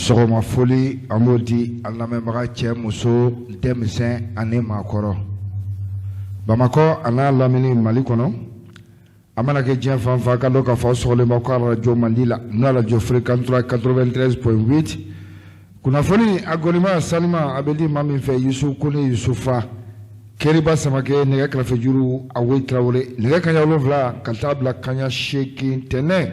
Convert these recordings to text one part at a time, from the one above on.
sɔgɔma foli an b'o di an lamɛnbaga cɛ muso denmisɛn ani maakɔrɔ Bamakɔ a n'a lamini Mali kɔnɔ a mana kɛ diɲɛ fan fan ka dɔn k'a fɔ sɔgɔlen b'aw ka radio Mandi la n'o radio fréquence 93.8 kunnafoni a gɔnima sanima a bɛ di maa min fɛ Yusu Kone Yusufa Keriba Samakɛ nɛgɛ kɛrɛfɛ juru Awoyi Tarawele nɛgɛ kanɲɛ 7 ka taa bila kanɲɛ 8 ntɛnɛn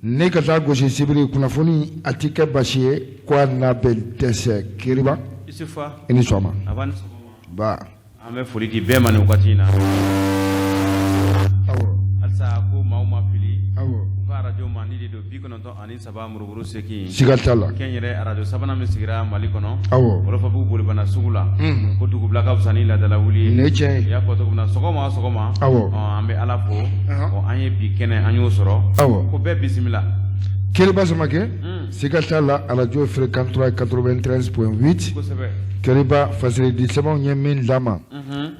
ne ka taa gosi sibiri kunnafoni a ti kɛ basi ye ko a n'a bɛ dɛsɛ Keriba Yusufa i ni sɔgɔma ba an bɛ foli di bɛɛ ma nin wagati in na halisa ko maa o maa fili u ka radio Mandi de don 93 murumuru seegin siga t'a la kɛnyɛrɛ radio sabanan min sigira Mali kɔnɔ awɔ Wolofabugu bolibana sugu la ko dugubila ka fisa ni ladala wuli ye ne tiɲɛ i y'a fɔ cogo min na sɔgɔma o sɔgɔma an bɛ Ala fo an ye bi kɛnɛ an y'o sɔrɔ ko bɛɛ bisimila Keriba Samakɛ siga t'a la radio fréquence 93.8 kosɛbɛ Keriba fasilidi sɛbɛnw ye min d'a ma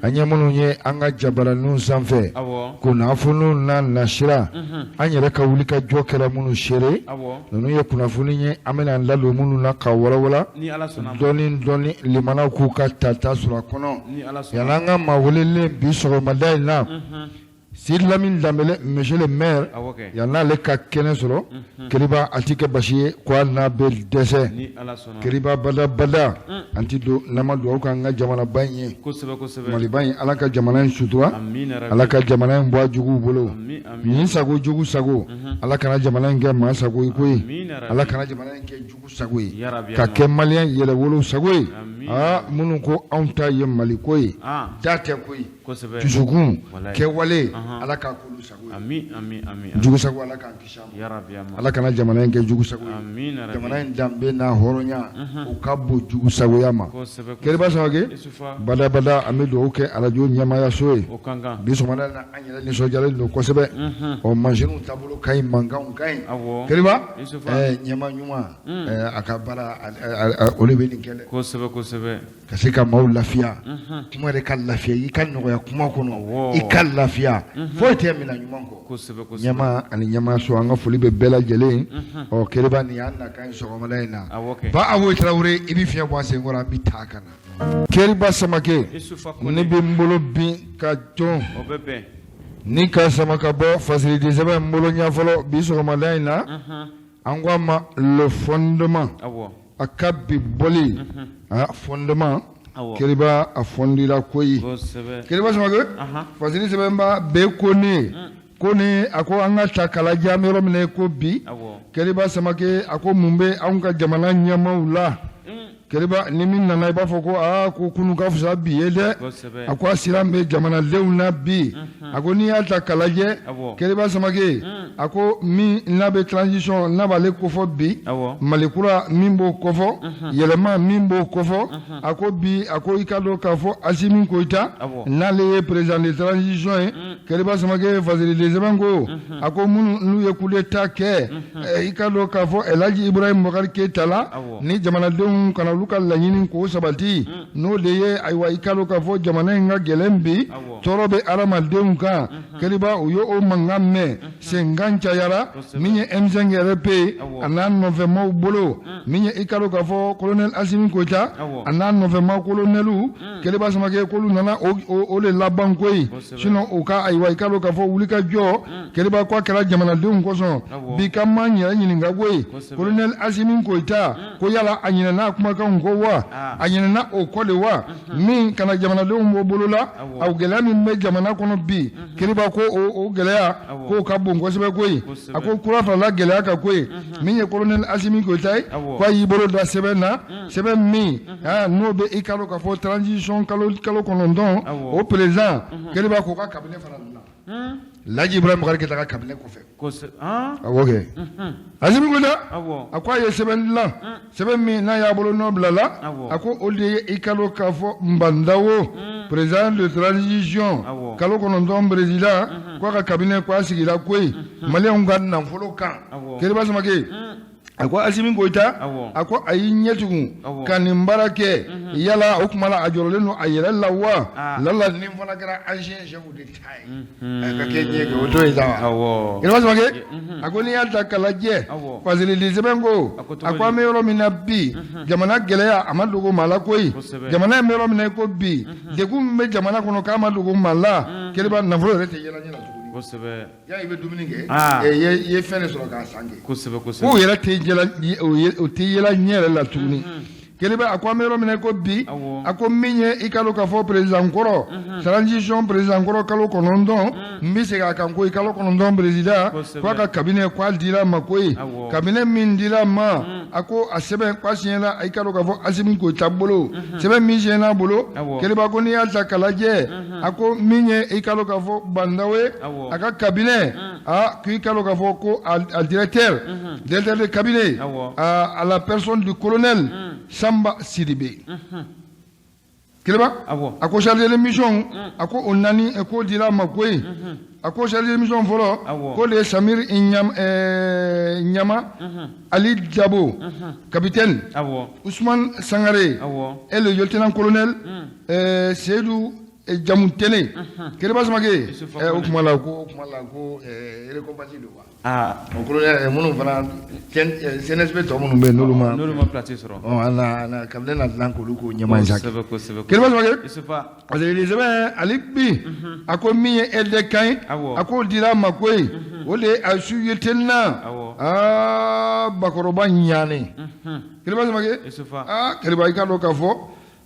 an ye minnu ye an ka jabaraninw sanfɛ kunnafoniw n'a nasira an yɛrɛ ka wuli ka jɔ kɛra minnu seere ninnu ye kunnafoni ye an bɛna an ladon minnu na ka walawala dɔɔni limanaw k'u ka tata sɔrɔ a kɔnɔ yan'an ka maa welelen bi sɔgɔmada in na Sidi Lamine Dembele monsieur le maire yan'ale ka kɛnɛ sɔrɔ Keriba a ti kɛ basi ye ko a n'a bɛ dɛsɛ Keriba bada an ti don n'an ma dugawu k'an ka jamanaba in ye Maliba in Ala ka jamana in sutura Ala ka jamana in bɔ a juguw bolo nin sago jugu sago Ala kana jamana in kɛ maa sago ye ko ye Ala kana jamana in kɛ jugu sago ye ka kɛ maliyɛn yɛrɛwolo sago ye minnu ko anw ta ye Mali ko ye da tɛ ko ye dusukun kɛwale Ala k'a k'olu sago ye jugu sago Ala k'an kisi a ma Ala kana jamana in kɛ jugu sago ye jamana in danbe n'a hɔrɔnya o ka bon jugu sagoya ma Keriba Samakɛ bada an bɛ dugawu kɛ radio ɲɛmaayaso ye bi sɔgɔmada na an yɛrɛ nisɔndiyalen don kosɛbɛ mansinuw taabolo ka ɲi mankanw ka ɲi Keriba ɲɛmaa ɲuman a ka baara o de bɛ nin kɛ dɛ ka se ka maaw lafiya kuma yɛrɛ ka lafiya i ka nɔgɔya kuma kɔnɔ i ka lafiya foyi tɛ mina ɲuman kɔ ɲɛmaa ani ɲɛmaaso an ka foli bɛ bɛɛ lajɛlen Keriba nin y'an nakan ye sɔgɔmada in na ba Awoyi Tarawele i bɛ fiɲɛ bɔ an sen kɔrɔ an bɛ taa ka na Keriba Samakɛ ne bɛ n bolo bin ka jɔn ni ka sama ka bɔ fasilidi sɛbɛn n bolo ɲɛ fɔlɔ bi sɔgɔmada in na an ko a ma le fondement a ka bi bɔli fondement Keriba a fondira koyi Keriba Samakɛ fasilidi sɛbɛn ba bɛɛ ko ne a ko an ka ta kalajan an bɛ yɔrɔ min na ko bi Keriba Samakɛ a ko mun bɛ anw ka jamana ɲɛmaaw la Keriba ni min nana i b'a fɔ ko ko kunu ka fisa bi ye dɛ a ko a siran bɛ jamanadenw na bi a ko n'i y'a ta k'a lajɛ Keriba Samakɛ a ko min n'a bɛ transition n'a b'ale kofɔ bi Malikura min b'o kofɔ yɛlɛma min b'o kofɔ a ko bi a ko i ka dɔn k'a fɔ Asimi Goyita n'ale ye président de transition ye Keriba Samakɛ fasilidi sɛbɛn ko a ko minnu n'u ye coup d'état kɛ i ka dɔn k'a fɔ Elhaji Ibrahim Bubakari Keyita la ni jamanadenw kana olu ka laɲini k'o sabati n'o de ye ayiwa i ka dɔn k'a fɔ jamana in ka gɛlɛn bi tɔɔrɔ bɛ adamadenw kan Keriba u ye o mankan mɛn senkan cayara min ye M5RP a n'a nɔfɛmaw bolo min ye i ka dɔn k'a fɔ colonel Asimi Goyita a n'a nɔfɛma colonelu Keriba Samakɛ k'olu nana o de laban koyi sinon o ka ayiwa i ka dɔn k'a fɔ wulikajɔ Keriba ko a kɛra jamanadenw kosɔn bi ka m'an yɛrɛ ɲininka koyi colonel Asimi Goyita ko yala a ɲinɛna a kumakan ko wa a ɲinɛna o kɔ de wa min kana jamanadenw b'o bolo la a gɛlɛya min bɛ jamana kɔnɔ bi Keriba ko o gɛlɛya k'o ka bon kosɛbɛ koyi a ko kura farala gɛlɛya kan koyi min ye colonel Asimi Goyita ye ko a y'i bolo da sɛbɛn na sɛbɛn min n'o bɛ i ka dɔn k'a fɔ transition kalo 9 o président Keriba k'o ka cabinet fana dilan Elhaji Ibrahim Bubakari Keyita ka cabinet kɔfɛ awɔ kɛ Asimi Goyita a ko a ye sɛbɛn dilan sɛbɛn min n'a y'a bolo nɔ bila la a ko o de ye i ka dɔn k'a fɔ Mbandawo président de transition kalo 9 président k'a ka cabinet k'a sigira koyi maliyɛnw ka nafolo kan Keriba Samakɛ ako Asimi Goita ako ayi ɲɛtugun ka nin baara kɛ yala o kuma la a jɔrɔlen don a yɛrɛ la wa lala nin fana kɛra ancien chef de ta ye ka kɛ ɲɛ kɛ o to ye sa wa yɛrɛ Samakɛ a ko n'i y'a ta k'a lajɛ Fazilidi sɛbɛn ko a ko an bɛ yɔrɔ min na bi jamana gɛlɛya a ma dogo maa la koyi jamana in bɛ yɔrɔ min na ko bi degun min bɛ jamana kɔnɔ k'a ma dogo maa la Keliba nafolo yɛrɛ tɛ yɛlɛ ɲɛ la tuguni ya i bɛ dumuni kɛ i ye fɛn de sɔrɔ k'a san kɛ k'o yɛrɛ tɛ yɛlɛ ɲɛ yɛrɛ la tuguni Keliba a ko an bɛ yɔrɔ min na ko bi a ko min ye i kalo k'a fɔ président kɔrɔ transition président kɔrɔ kalo 9 n bɛ segin a kan ko i kalo 9 président k'a ka cabinet k'a dira a ma koyi cabinet min dira a ma a ko a sɛbɛn k'a signera i kalo k'a fɔ Asimi Goita bolo sɛbɛn min signera a bolo Keliba ko n'i y'a ta k'a lajɛ a ko min ye i kalo k'a fɔ Bandawe a ka cabinet k'i kalo k'a fɔ ko a directeur de cabinet à la personne du colonel Samba Sidibé. Keliba a ko chargé de mission a ko o nani ko dira ma koyi a ko chargé de mission fɔlɔ ko le Samir Nyama Ali Diabo capitaine Ousmane Sangare et le lieutenant-colonel Seydou Jamuntene Keliba Samakɛ o kuma la ko récompense do wa o colonel minnu fana CNSP tɔ minnu bɛ yen n'olu ma place sɔrɔ ana kabila na dilan k'olu ko ɲɛma in sa Keliba Samakɛ parce que Elisabeth ali bi a ko min ye LDK ye a k'o dira a ma koyi o de ye a su ye tenna bakɔrɔba ɲaani Keliba Samakɛ Keliba i ka dɔn k'a fɔ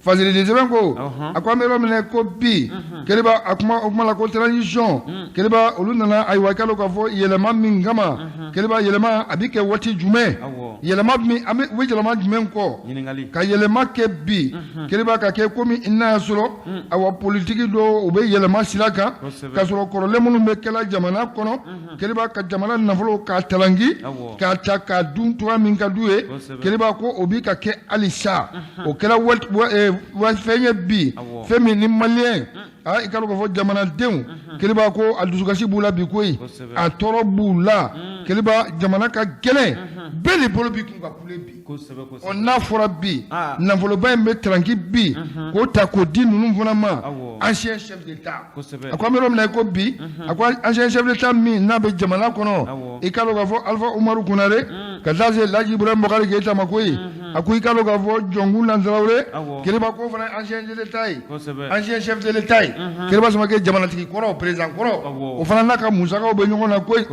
Fazilidi sɛbɛn ko a ko an bɛ yɔrɔ min na ko bi Keliba o kuma la ko transition Keliba olu nana ayiwa kalo k'a fɔ yɛlɛma min kama Keliba yɛlɛma a bɛ kɛ waati jumɛn yɛlɛma min u bɛ yɛlɛma jumɛn kɔ ka yɛlɛma kɛ bi Keliba ka kɛ komi i n'a sɔrɔ awa politiki dɔ u bɛ yɛlɛma sira kan ka sɔrɔ kɔrɔlen minnu bɛ kɛla jamana kɔnɔ Keliba ka jamana nafolo k'a talanki k'a ta k'a dun cogoya min ka d'u ye Keliba ko o bɛ ka kɛ halisa o kɛra fɛn ye bi fɛn min ni maliyɛn i ka dɔn k'a fɔ jamanadenw Keliba ko a dusukasi b'u la bi koyi a tɔɔrɔ b'u la Keliba jamana ka gɛlɛn bɛɛ de bolo b'i kun ka kule bi n'a fɔra bi nafoloba in bɛ taranki bi k'o ta k'o di ninnu fana ma ancien chef d'État a ko an bɛ yɔrɔ min na ko bi a ko ancien chef d'État min n'a bɛ jamana kɔnɔ i ka dɔn k'a fɔ Alifa Umaru Konare ka taa se Laji Ibrahima Bokari Keita ma koyi a ko i ka dɔn k'a fɔ Jɔnkulu Tarawele Keliba ko fana ancien de l'État ye ancien chef de l'État ye Keliba Samakɛ jamanatigi kɔrɔ président kɔrɔ o fana n'a ka musakaw bɛ ɲɔgɔn na koyi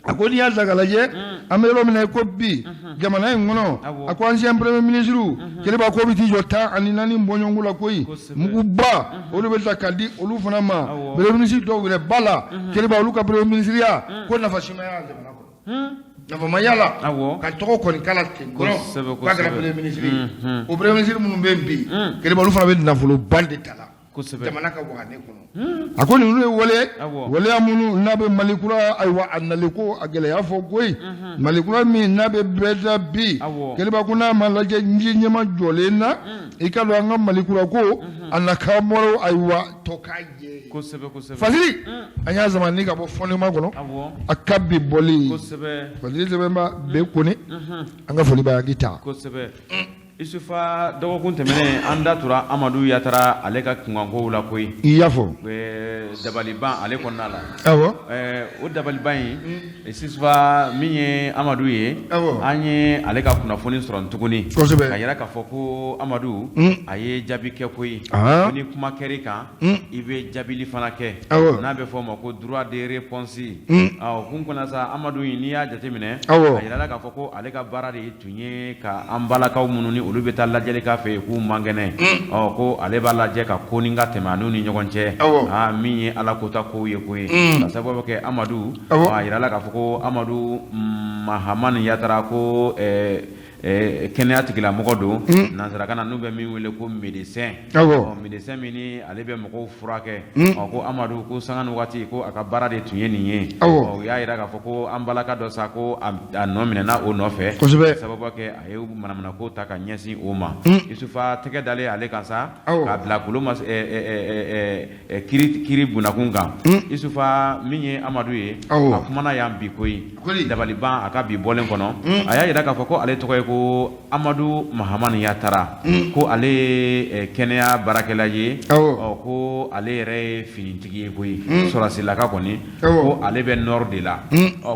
a ko n'i y'a ta k'a lajɛ an bɛ yɔrɔ min na ko bi jamana in kɔnɔ a ko ancien premier ministre Keliba ko bɛ t'i jɔ 14 bɔɲɔgɔnko la koyi muguba olu bɛ ta k'a di olu fana ma premier ministre dɔw yɛrɛ ba la Keliba olu ka premier ministeriya ko nafa si ma y'a jamana kɔnɔ nafa ma y'a la ka tɔgɔ kɔni k'a la ten dɔrɔn k'a kɛra premier ministre ye o premier ministre minnu bɛ yen bi Keliba olu fana bɛ nafoloba de ta la jamana ka wagane kɔnɔ a ko ninnu ye waleya minnu n'a bɛ Malikura ayiwa a nali ko a gɛlɛya fɔ koyi Malikura min n'a bɛ bɛɛ da bi Keliba ko n'a ma lajɛ nji ɲɛma jɔlen na i ka dɔn an ka Malikura ko a na karamɔgɔ ayiwa tɔ k'a ye Fazili an y'a zamani ka bɔ fɔnima kɔnɔ a ka bi bɔli Fazili sɛbɛnba bɛ koni an ka foli b'a hakili ta Isufa dɔgɔkun tɛmɛnen an da tora Amadu Yatara ale ka kunkankow la koyi i y'a fɔ dabaliban ale kɔnɔna la awɔ o dabaliban in Isufa min ye Amadu ye an ye ale ka kunnafoni sɔrɔ tuguni ka yira k'a fɔ ko Amadu a ye jaabi kɛ koyi ko ni kuma kɛr'i kan i bɛ jaabili fana kɛ n'a bɛ fɔ o ma ko droit de réponse kun kɔnɔ sa Amadu n'i y'a jateminɛ a yirala k'a fɔ ko ale ka baara de tun ye ka an balakaw minnu ni olu bɛ taa lajɛli k'a fɛ k'u man kɛnɛ ko ale b'a lajɛ ka ko ni ka tɛmɛ an'u ni ɲɔgɔn cɛ min ye ala kota kow ye koyi ka sababu kɛ Amadu a yirala k'a fɔ ko Amadu Mahamani Yatara ko kɛnɛya tigilamɔgɔ don nanzarakan na n'u bɛ min wele ko médecin médecin min ni ale bɛ mɔgɔw furakɛ ko Amadu ko sanga ni waati ko a ka baara de tun ye nin ye u y'a yira k'a fɔ ko an balaka dɔ sa ko a nɔ minɛna o nɔfɛ sababu kɛ a ye manamana ko ta ka ɲɛsin o ma Isufa tɛgɛ dalen ale kan sa k'a bila golo ma kiri bunakun kan Isufa min ye Amadu ye a kumana yan bi koyi dabaliban a ka bi bɔlen kɔnɔ a y'a yira k'a fɔ ko ale tɔgɔ ye ko Amadu Mahamani Yatara ko ale ye kɛnɛya baarakɛla ye ko ale yɛrɛ ye finitigi ye koyi sɔrasilaka kɔni ko ale bɛ nord de la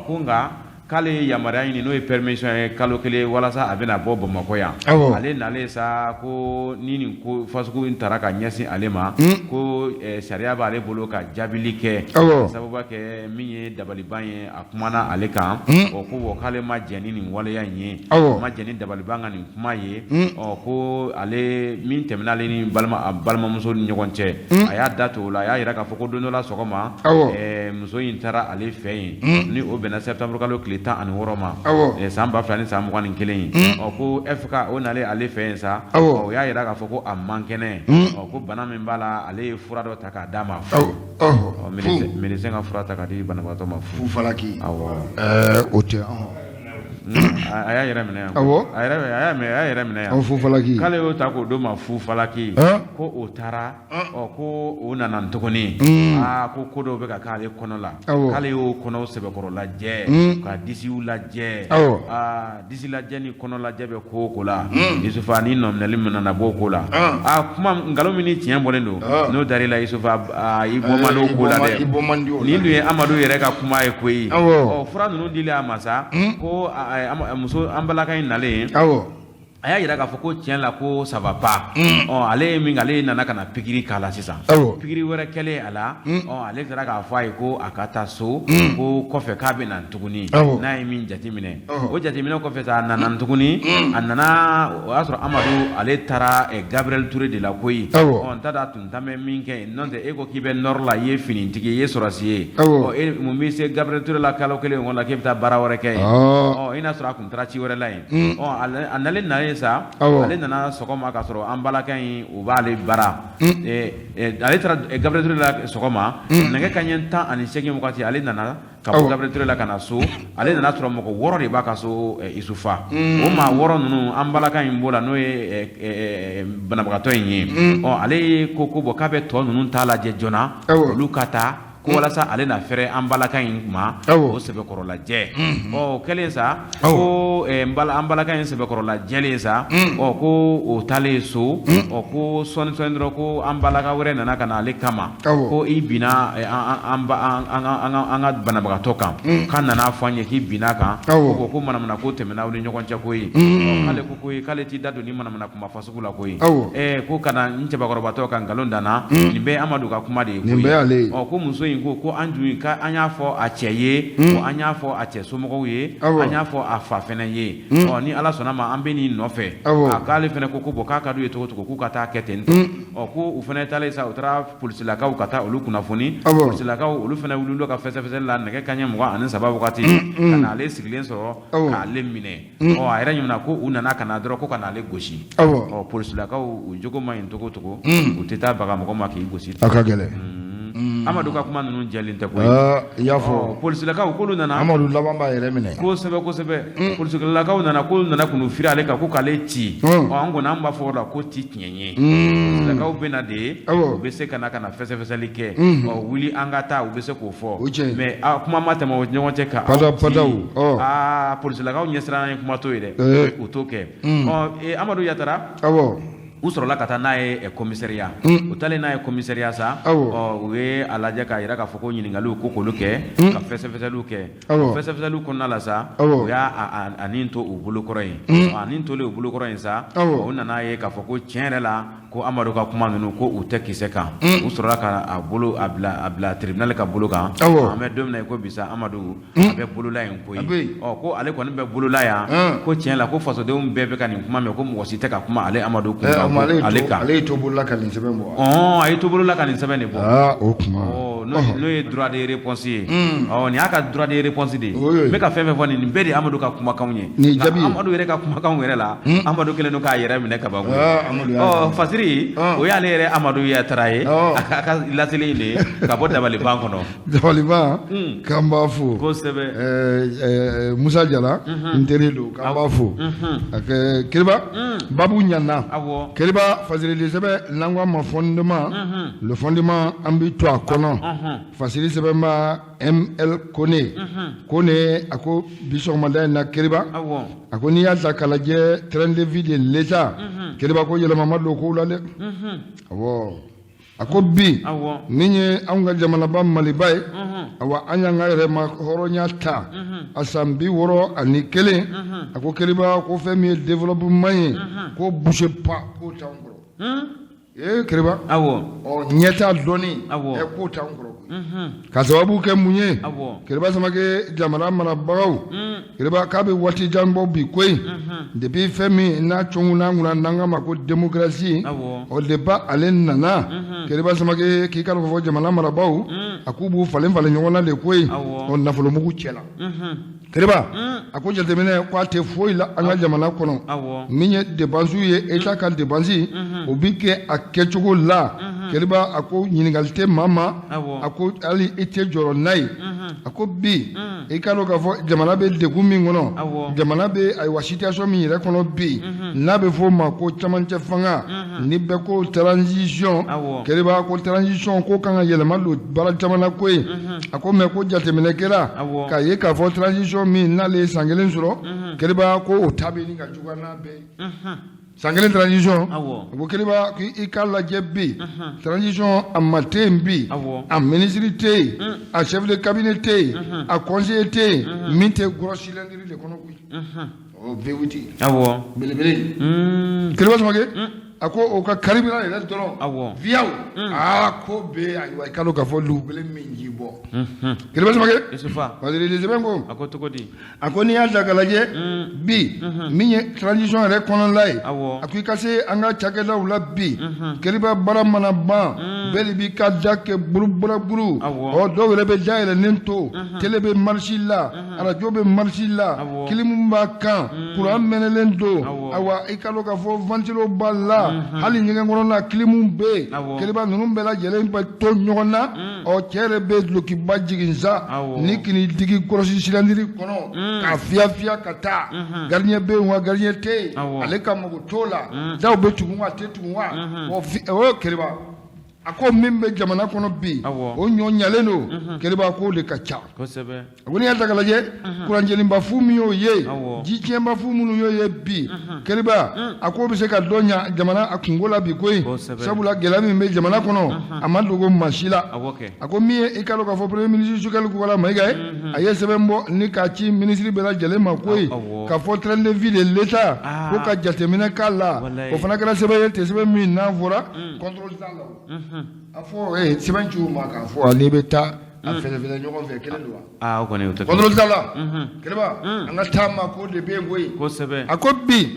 ko nka k'ale ye yamaruya ɲini n'o ye permission ye kalo kelen walasa a bɛna bɔ Bamakɔ yan ale nalen sa ko ni nin ko fasugu in taara ka ɲɛsin ale ma ko sariya b'ale bolo ka jaabili kɛ sababu kɛ min ye dabaliban ye a kumana ale kan ko k'ale ma jɛn ni nin waleya in ye ma jɛn ni dabaliban ka nin kuma ye ko ale min tɛmɛna ale ni balimamuso ni ɲɔgɔn cɛ a y'a da to o la a y'a yira k'a fɔ ko don dɔ la sɔgɔma muso in taara ale fɛ yen ni o bɛnna septembre kalo 16 ma san 2000 ni san 21 ko FK o nale ale fɛ yen sa o y'a yira k'a fɔ ko a man kɛnɛ ko bana min b'a la ale ye fura dɔ ta k'a d'a ma médecin ka fura ta k'a di banabagatɔ ma fu falaki o tɛ a y'a yɛrɛ minɛ yan a y'a yɛrɛ minɛ yan fu falaki k'ale y'o ta k'o d'o ma fu falaki ko o taara ko o nana tuguni ko dɔw bɛ ka k'ale kɔnɔ la k'ale y'o kɔnɔw sɛbɛkɔrɔ lajɛ ka disiw lajɛ disi lajɛ ni kɔnɔ lajɛ bɛ ko o ko la Isufa ni nɔminɛli min nana b'o ko la kuma nkalon min ni tiɲɛ bɔlen don n'o dar'i la Isufa i bɔ man di o ko la dɛ nin dun ye Amadu yɛrɛ ka kuma ye koyi fura ninnu dilen a ma sa ko muso an balaka in nalen a y'a yira k'a fɔ ko tiɲɛ la ko ça va pas ale nana ka na pikiri k'a la sisan pikiri wɛrɛ kɛlen a la ale taara k'a fɔ a ye ko a ka taa so ko kɔfɛ k'a bɛ na tuguni n'a ye min jateminɛ o jateminɛ kɔfɛ sa a nana tuguni a nana o y'a sɔrɔ Amadu ale taara Gabriel Touré de la koyi n t'a dɔn a tun ta bɛ min kɛ n'o tɛ e ko k'i bɛ nord la i ye finitigi ye i ye sɔrɔsi ye mun b'i se Gabriel Touré la kalo kelen kɔnɔ la k'e bɛ taa baara wɛrɛ kɛ yen i n'a sɔrɔ a tun taara ci wɛrɛ la yen a nalen sa ale nana sɔgɔma ka sɔrɔ an balaka in u b'ale bara ale taara Gabriel Touré la sɔgɔma nɛgɛ kanɲɛ 18 wagati ale nana ka bɔ Gabriel Touré la ka na so ale nana sɔrɔ mɔgɔ 6 de b'a ka so Isufa o maa 6 ninnu an balaka in b'o la n'o ye banabagatɔ in ye ale ko bɔn k'a bɛ tɔ ninnu t'a lajɛ joona olu ka taa ko walasa ale na fɛrɛ an balaka in kuma o sɛbɛkɔrɔlajɛ kɛlen sa ko an balaka in sɛbɛkɔrɔlajɛlen sa ko o taalen so ko sɔɔni dɔrɔn ko an balaka wɛrɛ nana ka na ale kama ko i binna an ka banabagatɔ kan k'a nana fɔ an ye k'i binna kan ko manamana ko tɛmɛna aw ni ɲɔgɔn cɛ koyi k'ale ko k'ale t'i da don ni manamana kuma fasugu la koyi ko kana n cɛbakɔrɔbatɔ ka nkalon danna nin bɛ Amadu ka kuma de ye koyi ko muso in ko an y'a fɔ a cɛ ye ko an y'a fɔ a cɛ somɔgɔw ye an y'a fɔ a fa fɛnɛ ye ni Ala sɔnna ma an bɛ nin nɔfɛ k'ale fɛnɛ ko bɔn k'a ka d'u ye cogo cogo k'u ka taa kɛ ten ko u fɛnɛ taalen sa u taara polisilakaw ka taa olu kunnafoni polisilakaw olu fɛnɛ wulila ka fɛsɛfɛsɛli la nɛgɛ kanɲɛ 23 wagati ka na ale sigilen sɔrɔ k'ale minɛ a yɛrɛ ɲinɛna ko u nana ka na dɔrɔn ko ka na ale gosi polisilakaw u jogo ma ɲi cogo cogo u tɛ taa baga mɔgɔ ma k'i gosi a ka gɛlɛn Amadu ka kuma ninnu jɛlen tɛ koyi i y'a fɔ polisilakaw k'olu nana Amadu laban b'a yɛrɛ minɛ kosɛbɛ polisilakaw nana k'olu nana k'u firi ale kan ko k'ale ci an kɔni an b'a fɔ o la ko ti tiɲɛ ye polisilakaw bɛ na de u bɛ se ka na fɛsɛfɛsɛli kɛ wuli an ka taa u bɛ se k'o fɔ mais kuma ma tɛmɛ o ɲɔgɔn cɛ ka polisilakaw ɲɛsiranna ye kuma to ye dɛ u t'o kɛ Amadu Yatara u sɔrɔla ka taa n'a ye commissariat u taalen n'a ye commissariat sa u ye a lajɛ k'a yira k'a fɔ ko ɲininkaliw ko k'olu kɛ ka fɛsɛfɛsɛliw kɛ fɛsɛfɛsɛliw kɔnɔna la sa u y'a nin to u bolokɔrɔ yen a nin tolen u bolokɔrɔ yen sa u nana ye k'a fɔ ko tiɲɛ yɛrɛ la ko Amadu ka kuma ninnu ko u tɛ kisɛ kan u sɔrɔla ka a bila tribunal ka bolo kan an bɛ don min na ko bisa Amadu a bɛ bolola yen koyi ko ale kɔni bɛ bolola yan ko tiɲɛ la ko fasodenw bɛɛ bɛ ka nin kuma mɛn ko mɔgɔ si tɛ ka kuma ale Amadu kun ale y'i to bolola ka nin sɛbɛn bɔ a y'i to bolola ka nin sɛbɛn de bɔ o kuma n'o ye droit de réponse ye nin y'a ka droit de réponse de ye n bɛ ka fɛn fɛn fɔ nin bɛɛ de Amadu ka kumakanw ye nka Amadu yɛrɛ ka kumakanw yɛrɛ la Amadu kelen don k'a yɛrɛ minɛ kaban fasiri o y'ale yɛrɛ Amadu Yatara ye a ka laseli in de ye ka bɔ Dabaliban kɔnɔ Dabaliban k'an b'a fo kosɛbɛ Musa Jara n teri don k'an b'a fo Keriba babu ɲana Keriba fasiri sɛbɛ n'an ko a ma fondement le fondement an bɛ to a kɔnɔ fasiri sɛbɛn b'a ML Kone a ko bi sɔgɔmada in na Keriba a ko n'i y'a ta k'a lajɛ train de vie de l'État Keriba ko yɛlɛma ma don kow la dɛ awɔ a ko bi min ye anw ka jamanaba Maliba ye awa an y'an ka yɛrɛma hɔrɔnya ta a san 61 a ko Keriba ko fɛn min ye développement ye ko bouger pas k'o t'anw kɔrɔ Keriba ɲɛta dɔɔni k'o t'anw kɔrɔ ka sababu kɛ mun ye Keriba Samakɛ jamana marabagaw Keriba k'a bɛ waati jan bɔ bi koyi depuis fɛn min n'a cɔnguna kunna n'an k'a ma ko démocratie o depuis ale nana Keriba Samakɛ k'i ka dɔn k'a fɔ jamana marabagaw a k'u b'u falen falen ɲɔgɔn na de koyi nafolomugu cɛla Keriba a ko jateminɛ k'a tɛ foyi la an ka jamana kɔnɔ min ye dépenses ye État ka dépenses o bi kɛ a kɛcogo la Keriba a ko ɲininkali tɛ maa ma a ko hali i tɛ jɔrɔ n'a ye a ko bi i ka dɔn k'a fɔ jamana bɛ degun min kɔnɔ jamana bɛ ayiwa situation min yɛrɛ kɔnɔ bi n'a bɛ fɔ o ma ko camancɛ fanga ni bɛɛ ko transition Keriba ko transition ko kan ka yɛlɛma don baara caman na ko ye a ko mais ko jateminɛ kɛra k'a ye k'a fɔ transition min n'ale ye san 1 sɔrɔ Keriba ko o ta bɛ nin ka juguya n'a bɛɛ ye san 1 transition ko Keriba k'i ka lajɛ bi transition a ma tɛ yen bi a ministre tɛ yen a chef de cabinet tɛ yen a conseiller tɛ yen min tɛ gros cylindre de kɔnɔ koyi V8 belebele Keriba Samakɛ a ko o ka carburant yɛrɛ dɔrɔn viyaw ko bɛ ayiwa i ka dɔn k'a fɔ lugubele min ji bɔ Keriba Samakɛ fasiri sɛbɛn ko a ko n'i y'a ta k'a lajɛ bi min ye transition yɛrɛ kɔnɔna ye a ko i ka se an ka cakɛdaw la bi Keriba baara mana ban bɛɛ de b'i ka da kɛ buruburu dɔw yɛrɛ bɛ da yɛlɛlen to télé bɛ marche la radio bɛ marche la kilimu b'a kan courant mɛnɛlen don awa i ka dɔn k'a fɔ ventilo b'a la hali ɲɛgɛn kɔnɔna kilimu bɛ yen Keriba ninnu bɛɛ lajɛlen bɛ to ɲɔgɔn na cɛ yɛrɛ bɛ dulokiba jigin sa ni k'i digi kɔlɔsi cylindre kɔnɔ k'a fiyɛ ka taa gardien bɛ yen wa gardien tɛ yen ale ka mago t'o la daw bɛ tugun wa a tɛ tugun wa Keriba a ko min bɛ jamana kɔnɔ bi o ɲɔ ɲalen don Keriba k'o de ka ca a ko n'i y'a ta k'a lajɛ kuranjɛnibafu min y'o ye ji tiɲɛbafu minnu y'o ye bi Keriba a k'o bɛ se ka dɔ ɲa jamana a kungo la bi koyi sabula gɛlɛya min bɛ jamana kɔnɔ a ma dogo maa si la a ko min ye i ka dɔn k'a fɔ premier ministre Sukali Kokala Mayiga ye a ye sɛbɛn bɔ ni k'a ci ministre bɛɛ lajɛlen ma koyi k'a fɔ train de vie de l'État ko ka jateminɛ k'a la o fana kɛra sɛbɛn ye ten sɛbɛn min n'a fɔra contrôle t'a la a fɔ sɛbɛn ciw ma k'a fɔ n'i bɛ taa a fɛlɛfɛlɛ ɲɔgɔn fɛ kelen don wa o kɔni o tɛ contrôle t'a la Keriba an ka taama ko de bɛ yen koyi a ko bi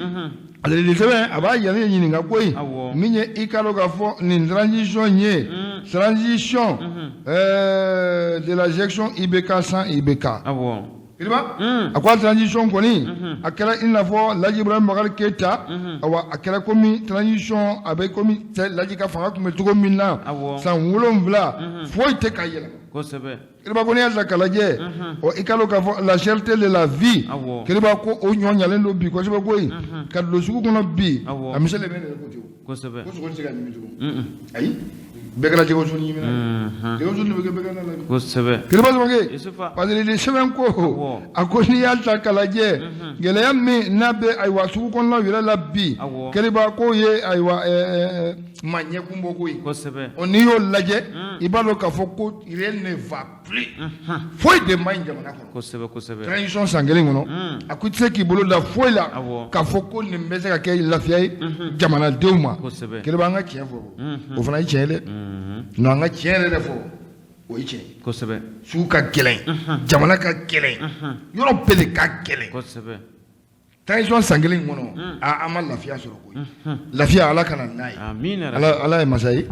ale de sɛbɛn a b'a yɛrɛ ɲininka koyi min ye i ka dɔn k'a fɔ nin transition ye transition de la gestion IBK sans IBK Keriba a ko a transition kɔni a kɛra i n'a fɔ Laji Ibrahima Bubakari Keyita a kɛra komi transition a bɛ komi Laji ka fanga tun bɛ cogo min na san 7 foyi tɛ ka yɛlɛma Keriba ko n'i y'a ta k'a lajɛ i ka dɔn k'a fɔ la cherté de la vie Keriba ko o ɲɔ ɲalen don bi kosɛbɛ koyi ka don sugu kɔnɔ bi a misɛn de bɛ ne yɛrɛ ko ten ko sogo tɛ se ka ɲimi tugun ayi bɛɛ kɛra jɛgɛwusu ni ɲimina jɛgɛwusu de bɛ kɛ bɛɛ kɛ na la kosɛbɛ Keriba Samakɛ parce que sɛbɛn ko a ko n'i y'a ta k'a lajɛ gɛlɛya min n'a bɛ ayiwa sugu kɔnɔnaw yɛrɛ la bi Keriba k'o ye ayiwa ma ɲɛkun bɔ koyi n'i y'o lajɛ i b'a dɔn k'a fɔ ko rien ne va plus foyi de ma ɲi jamana kɔnɔ transition san 1 kɔnɔ a ko i tɛ se k'i bolo da foyi la k'a fɔ ko nin bɛ se ka kɛ lafiya ye jamanadenw ma Keriba an ka tiɲɛ fɔ o fana ye tiɲɛ ye dɛ non an ka tiɲɛ yɛrɛ de fɔ o ye tiɲɛ ye sugu ka gɛlɛn jamana ka gɛlɛn yɔrɔ bɛɛ de ka gɛlɛn transition san kelen kɔnɔ an ma lafiya sɔrɔ koyi lafiya ala kana n'a ye ala ye masa ye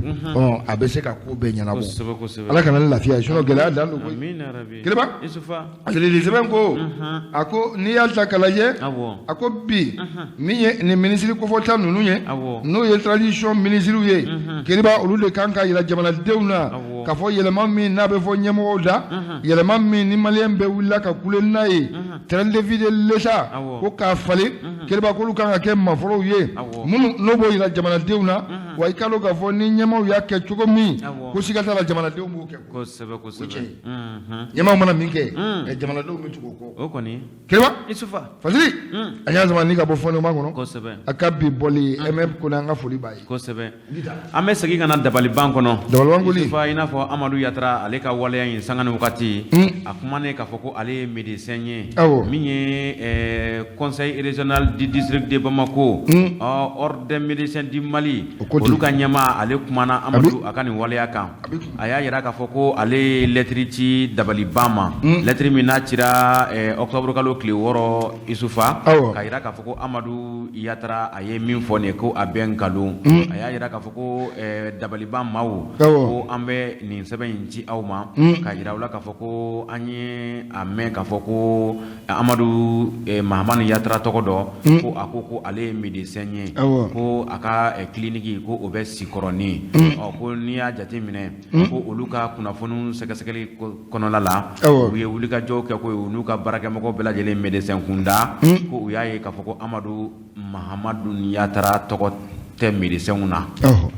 a bɛ se ka ko bɛɛ ɲɛnabɔ ala kana lafiya sinon gɛlɛya dan don koyi kiriba sɛlɛli sɛbɛn ko a ko n'i y'a ta k'a lajɛ a ko bi min ye nin minisiri kofɔta ninnu ye n'o ye transition minisiriw ye kiriba olu de kan ka yira jamanadenw na k'a fɔ yɛlɛma min n'a bɛ fɔ ɲɛmɔgɔw da yɛlɛma min ni maliyɛn bɛɛ wulila ka kule n'a ye terrain de vie de l'État ko k'a falen kiriba k'olu kan ka kɛ mafolow ye minnu n'o b'o yira jamanadenw na wa i ka dɔn k'a fɔ ni ɲɛmɔgɔw y'a kɛ cogo min ko siga t'a la jamanadenw b'o kɛ kosɛbɛ ɲɛmɔgɔw mana min kɛ jamanadenw bɛ tugu o kɔ kiriba fasili a y'a sama ni ka bɔ fɔnɔma kɔnɔ a ka bi bɔli MF ko n'an ka foli b'a ye kosɛbɛ an bɛ segin ka na dabaliban kɔnɔ Isufa i n'a fɔ Amadu Yatara ale ka waleya in sanga ni wagati a kumanen k'a fɔ ko ale ye médecin ye min ye conseil régional du district de Bamako ordre des médecins du Mali olu ka ɲɛma ale kumana Amadu a ka nin waleya kan a y'a yira k'a fɔ ko ale ye lettre ci dabaliban ma lettre min n'a cira octobre kalo tile 6 Isufa k'a yira k'a fɔ ko Amadu Yatara a ye min fɔ nin ko a bɛ nkalon a y'a yira k'a fɔ ko dabaliban maaw ko an bɛ nin sɛbɛn in ci aw ma k'a yira u la k'a fɔ ko an ye a mɛn k'a fɔ ko Amadu Mahamani Yatara tɔgɔ dɔ ko a ko ale ye médecin ye ko a ka clinique ko o bɛ Sikɔrɔni ko n'i y'a jate minɛ ko olu ka kunnafoniw sɛgɛsɛgɛli kɔnɔna la u ye wulikajɔw kɛ ko u n'u ka baarakɛmɔgɔw bɛɛ lajɛlen médecin kunda ko u y'a ye k'a fɔ ko Amadu Mahamadu Yatara tɔgɔ tɛ médecin na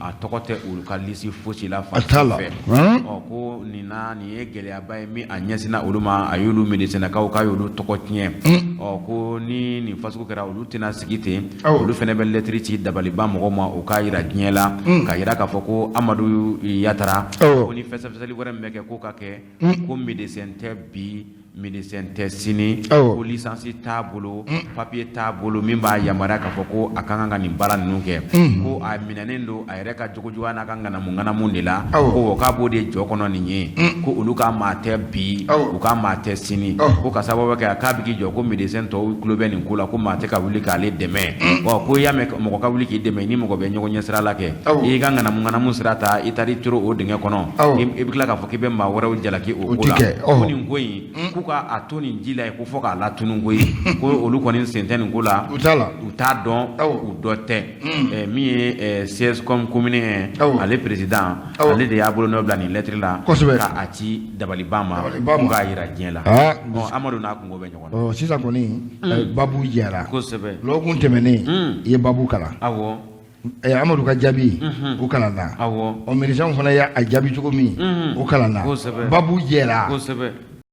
a tɔgɔ tɛ olu ka liste fosi la fan fɛ ko nin ye gɛlɛyaba ye min a ɲɛsinna olu ma a y'olu médecinakaw k'a y'olu tɔgɔ tiɲɛ ko ni nin fasugu kɛra olu tɛna sigi ten olu fɛnɛ bɛ lettre ci dabaliban mɔgɔw ma u k'a yira diɲɛ la k'a yira k'a fɔ ko Amadu Yatara ko ni fɛsɛfɛsɛli wɛrɛ min bɛ kɛ ko ka kɛ ko médecin tɛ bi médecin tɛ sini ko licence t'a bolo papier t'a bolo min b'a yamaruya k'a fɔ ko a ka kan ka nin baara ninnu kɛ ko a minɛnen don a yɛrɛ ka jogojuguya n'a ka ŋanamu de la ko k'a b'o de jɔ kɔnɔ nin ye ko olu ka maa tɛ bi u ka maa tɛ sini ko ka sababu kɛ k'a bɛ k'i jɔ ko médecin tɔw tulo bɛ nin ko la ko maa tɛ ka wuli k'ale dɛmɛ ko i y'a mɛn mɔgɔ ka wuli k'i dɛmɛ ni mɔgɔ bɛ ɲɔgɔn ɲɛ sira la kɛ i y'i ka ŋanamu sira ta i taara i turu o dingɛ kɔnɔ i bɛ tila k'a fɔ k'i bɛ maa wɛrɛw jalaki o ko la ko nin ko in k'u ka to nin ji la ye ko fɔ k'a latunu koyi ko olu kɔni sen tɛ nin ko la u t'a dɔn u dɔ tɛ min ye CSCOM commune ale président ale de y'a bolo nɔ bila nin lettre la k'a ci dabaliban ma ko k'a yira diɲɛ la Amadu n'a kungo bɛ ɲɔgɔn na sisan kɔni babu jɛra kosɛbɛ lɔgɔkun tɛmɛnen i ye babu kalan Amadu ka jaabi o kalanna médecin fana y'a jaabi cogo min o kalanna babu jɛra